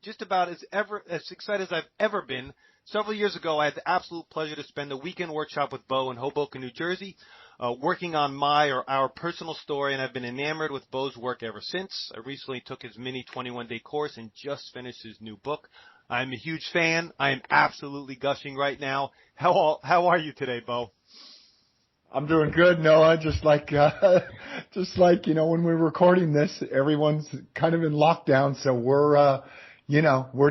just about as excited as I've ever been. Several years ago, I had the absolute pleasure to spend a weekend workshop with Bo in Hoboken, New Jersey, working on our personal story, and I've been enamored with Bo's work ever since. I recently took his mini 21-day course and just finished his new book. I'm a huge fan. I am absolutely gushing right now. How are you today, Bo? I'm doing good, Noah. Just like when we're recording this, everyone's kind of in lockdown, so we're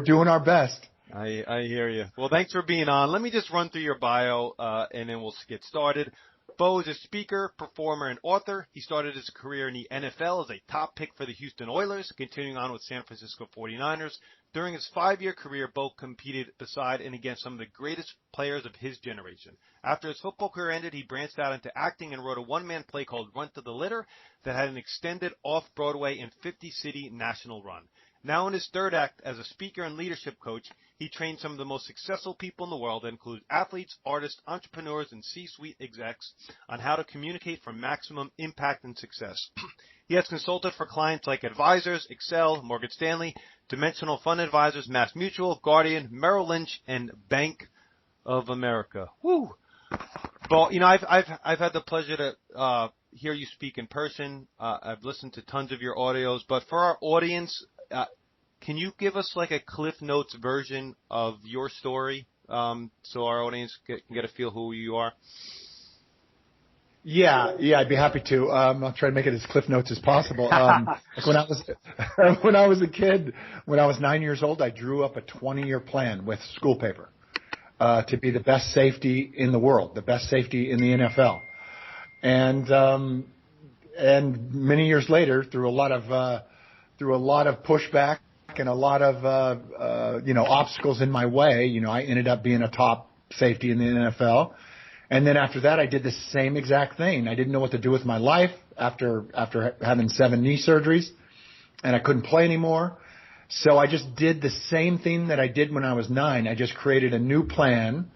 doing our best. I hear you. Well, thanks for being on. Let me just run through your bio, and then we'll get started. Bo is a speaker, performer, and author. He started his career in the NFL as a top pick for the Houston Oilers, continuing on with San Francisco 49ers. During his 5-year career, Bo competed beside and against some of the greatest players of his generation. After his football career ended, he branched out into acting and wrote a one-man play called Runt to the Litter that had an extended off-Broadway and 50-city national run. Now in his third act as a speaker and leadership coach, he trains some of the most successful people in the world, that include athletes, artists, entrepreneurs, and C-suite execs, on how to communicate for maximum impact and success. He has consulted for clients like Advisors, Excel, Morgan Stanley, Dimensional Fund Advisors, MassMutual, Guardian, Merrill Lynch, and Bank of America. Woo! Well, I've had the pleasure to hear you speak in person. I've listened to tons of your audios, but for our audience, can you give us like a Cliff Notes version of your story, so our audience can get a feel who you are? Yeah, I'd be happy to. I'll try to make it as Cliff Notes as possible. When I was a kid, when I was 9 years old, I drew up a 20-year plan with school paper to be the best safety in the world, the best safety in the NFL. And many years later, through a lot of pushback and a lot of obstacles in my way, I ended up being a top safety in the NFL. And then after that, I did the same exact thing. I didn't know what to do with my life after having 7 knee surgeries, and I couldn't play anymore. So I just did the same thing that I did when I was 9. I just created a new plan,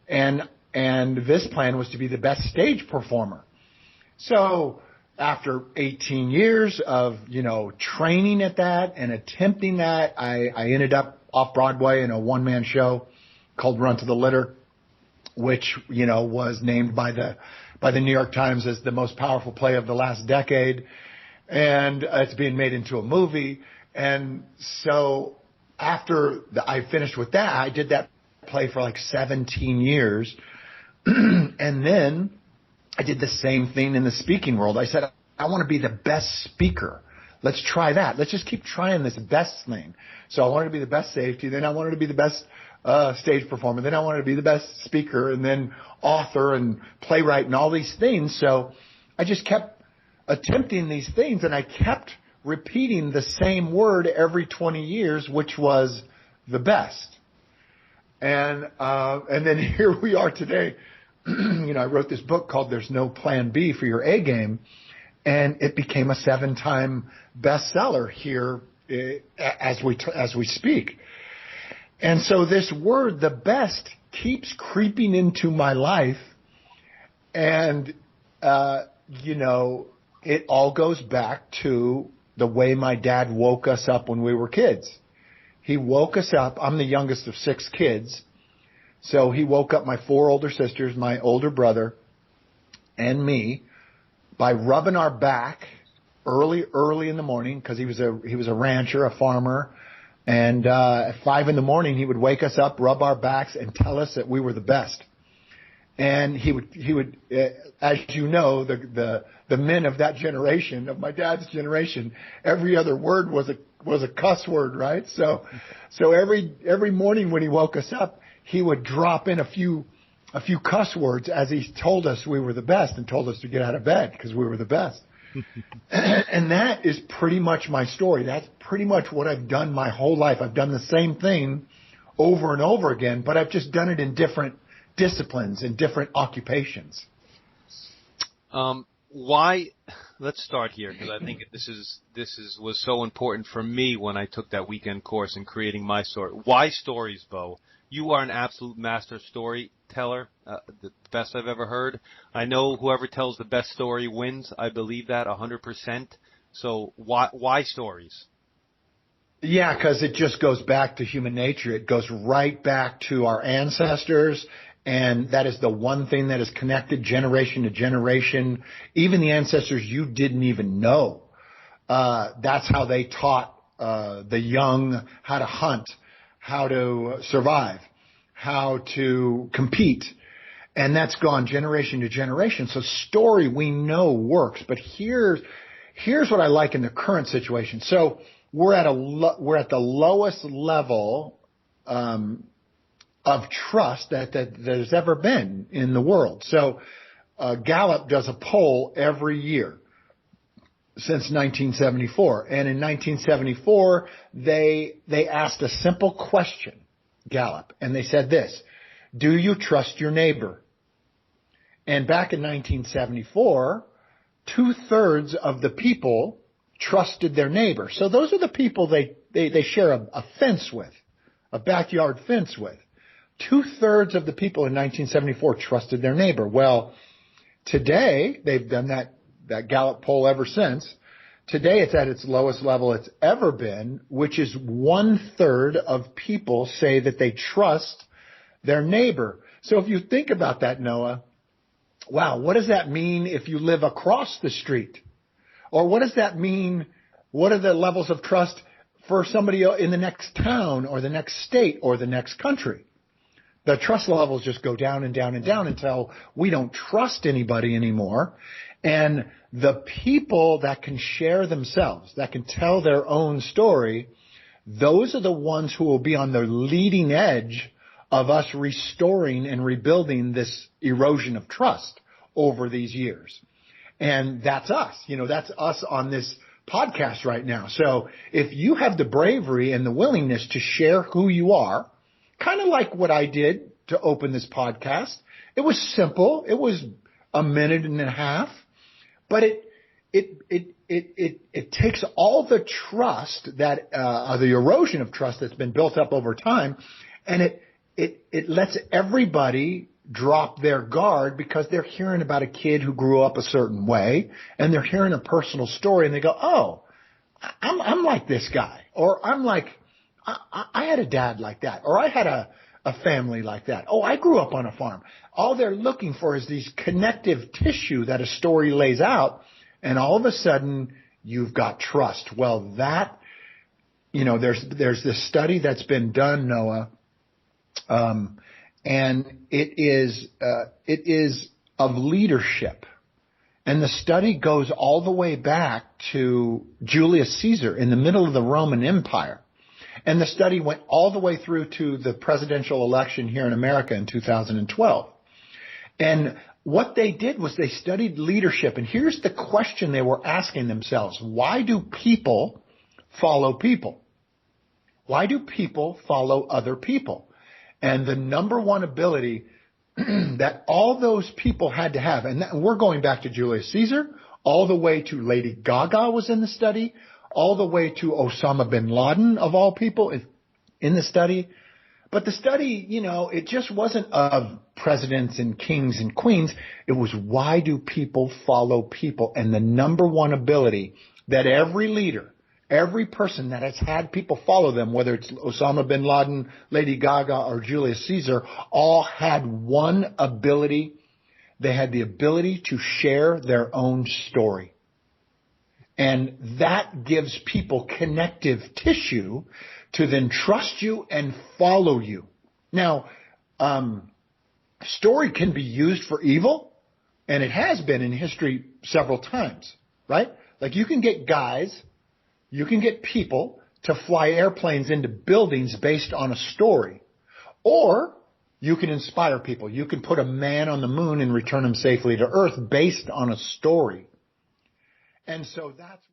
and this plan was to be the best stage performer. So after 18 years of, training at that and attempting that, I ended up off-Broadway in a one-man show called Runt to the Litter, which, was named by the New York Times as the most powerful play of the last decade. And it's being made into a movie. And so after I finished with that, I did that play for like 17 years. And then I did the same thing in the speaking world. I said, I want to be the best speaker. Let's try that. Let's just keep trying this best thing. So I wanted to be the best safety. Then I wanted to be the best stage performer. Then I wanted to be the best speaker, and then author and playwright and all these things. So I just kept attempting these things, and I kept repeating the same word every 20 years, which was the best. And then here we are today. I wrote this book called There's No Plan B for Your A Game, and it became a 7-time bestseller here as we speak. And so this word, the best, keeps creeping into my life. And, it all goes back to the way my dad woke us up when we were kids. He woke us up. I'm the youngest of 6 kids. So he woke up my 4 older sisters, my older brother, and me by rubbing our back early in the morning, because he was a rancher, a farmer. And at 5 a.m, he would wake us up, rub our backs, and tell us that we were the best. And he would, as you know, the men of that generation, of my dad's generation, every other word was a cuss word, right? So every morning when he woke us up, he would drop in a few cuss words as he told us we were the best and told us to get out of bed because we were the best. And that is pretty much my story. That's pretty much what I've done my whole life. I've done the same thing over and over again, but I've just done it in different disciplines and different occupations. Why? Let's start here, because I think this was so important for me when I took that weekend course in creating my story. Why stories, Bo? You are an absolute master storyteller, the best I've ever heard. I know whoever tells the best story wins. I believe that 100%. So why stories? Yeah, because it just goes back to human nature. It goes right back to our ancestors, and that is the one thing that is connected generation to generation. Even the ancestors you didn't even know. That's how they taught the young how to hunt, how to survive, how to compete. And that's gone generation to generation. So story we know works. But here's what I like in the current situation. So we're at the lowest level of trust that there's ever been in the world. So Gallup does a poll every year since 1974. And in 1974, they asked a simple question, Gallup, and they said this: do you trust your neighbor? And back in 1974, 2/3 of the people trusted their neighbor. So those are the people they share a fence with, a backyard fence with. 2/3 of the people in 1974 trusted their neighbor. Well, today, they've done that Gallup poll ever since. Today it's at its lowest level it's ever been, which is 1/3 of people say that they trust their neighbor. So if you think about that, Noah, wow, what does that mean if you live across the street? Or what does that mean? What are the levels of trust for somebody in the next town or the next state or the next country? The trust levels just go down and down and down until we don't trust anybody anymore. And the people that can share themselves, that can tell their own story, those are the ones who will be on the leading edge of us restoring and rebuilding this erosion of trust over these years. And that's us. That's us on this podcast right now. So if you have the bravery and the willingness to share who you are, kind of like what I did to open this podcast, it was simple. It was a minute and a half, but it takes all the trust that, the erosion of trust that's been built up over time, and it lets everybody drop their guard because they're hearing about a kid who grew up a certain way, and they're hearing a personal story, and they go, oh, I'm like this guy, or I'm like, I had a dad like that, or I had a family like that. Oh, I grew up on a farm. All they're looking for is these connective tissue that a story lays out, and all of a sudden you've got trust. Well, that, there's this study that's been done, Noah, and it is of leadership. And the study goes all the way back to Julius Caesar in the middle of the Roman Empire. And the study went all the way through to the presidential election here in America in 2012. And what they did was they studied leadership. And here's the question they were asking themselves: why do people follow people? Why do people follow other people? And the number one ability that all those people had to have, and we're going back to Julius Caesar, all the way to Lady Gaga was in the study, all the way to Osama bin Laden, of all people, in the study. But the study, it just wasn't of presidents and kings and queens. It was, why do people follow people? And the number one ability that every leader, every person that has had people follow them, whether it's Osama bin Laden, Lady Gaga, or Julius Caesar, all had one ability. They had the ability to share their own story. And that gives people connective tissue to then trust you and follow you. Now, story can be used for evil, and it has been in history several times, right? Like you can get people to fly airplanes into buildings based on a story. Or you can inspire people. You can put a man on the moon and return him safely to Earth based on a story. And so that's